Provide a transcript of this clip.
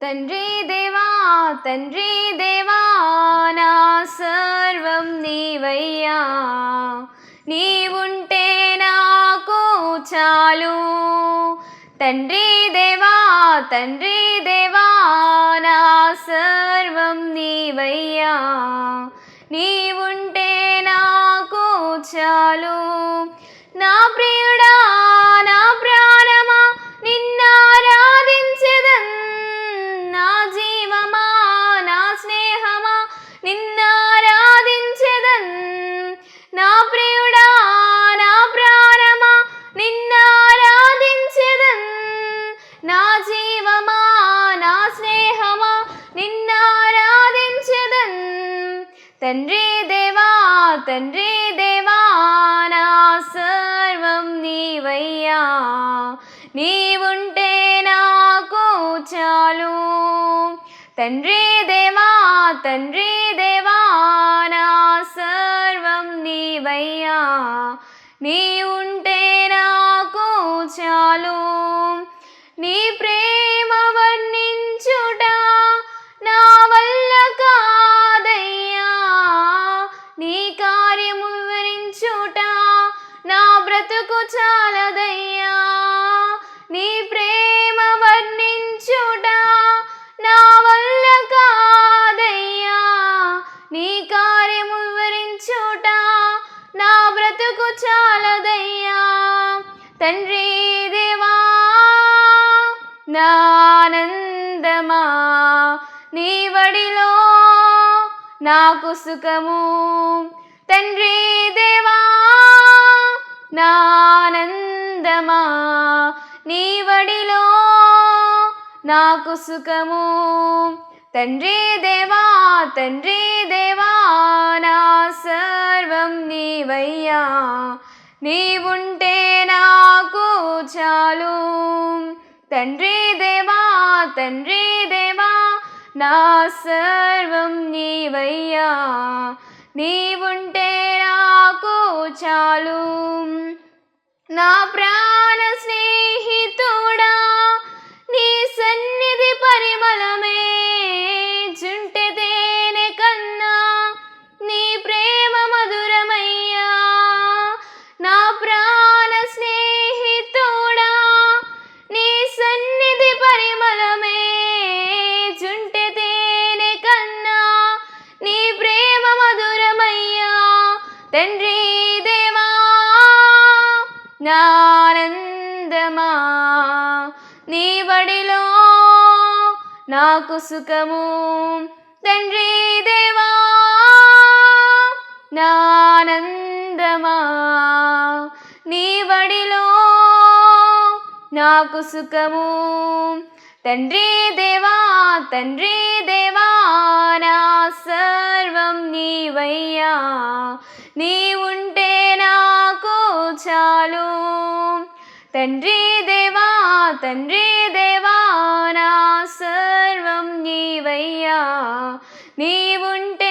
తండ్రి దేవా తండ్రి దేవా నా సర్వం నీవయ్యా, నీవుంటే నాకు చాలు. తండ్రి దేవా తండ్రి దేవా నా సర్వం నీవయ్యా, నీవుంటే నాకు చాలు. నా ప్రియుడా నా ప్రాణమా నిన్నారాధించెదన్, నా జీవమా నా స్నేహమా నిన్నారాధించెదన్. నా ప్రియుడా నా ప్రాణమా నిన్నారాధించెదన్, నా జీవమా నా స్నేహమా నిన్నారాధించెదన్. తండ్రి దేవా తండ్రి దేవా నా సర్వం నీవయ్యా, నీవుంటే నాకు చాలు. తండ్రి దేవా తండ్రి దేవా నా సర్వం నీవయ్యా, నీవుంటే నాకు చాలు. నీ ప్రేమ వర్ణించుట నా వల్ల కాదయ్యా, నీ కార్యము వివరించుట నా బ్రతుకు చాలదయ్యా. నీ ప్రేమ వర్ణించుట నా వల్ల కాదయ్యా, నీ కార్యము వివరించుట నా బ్రతుకు చాలదయ్యా. తండ్రి దేవా నా ఆనందమా, నీ వడిలో నాకు సుఖము. తండ్రి దేవా నా ఆనందమా, నీ వడిలో నాకు సుఖము. తండ్రి దేవా తండ్రి దేవా నా సర్వం నీవయ్యా, నీవుంటే నాకు చాలు. తండ్రి దేవా తండ్రి దేవా నా సర్వం నీవయ్యా, నీవుంటే నాకు చాలు. నా ప్రాణ స్నేహితుడా నీ సన్నిధి పరిమళమే, జుంటె తేనె కన్నా నీ ప్రేమ మధురమయ్యా. నా ప్రాణ స్నేహితుడా నీ సన్నిధి పరిమళమే, జుంటె తేనె కన్నా నీ ప్రేమ మధురమయ్యా. తండ్రి దేవా నా ఆనందమా, నీ వడిలో నాకు సుఖము. తండ్రి దేవా నా ఆనందమా, నీ వడిలో నాకు సుఖము. తండ్రి దేవా తండ్రి దేవా నా సర్వం నీవయ్యా, నీవుంటే నాకు చాలు. తండ్రి దేవా తండ్రి దేవా నా సర్వం నీవయ్యా, నీవుంటే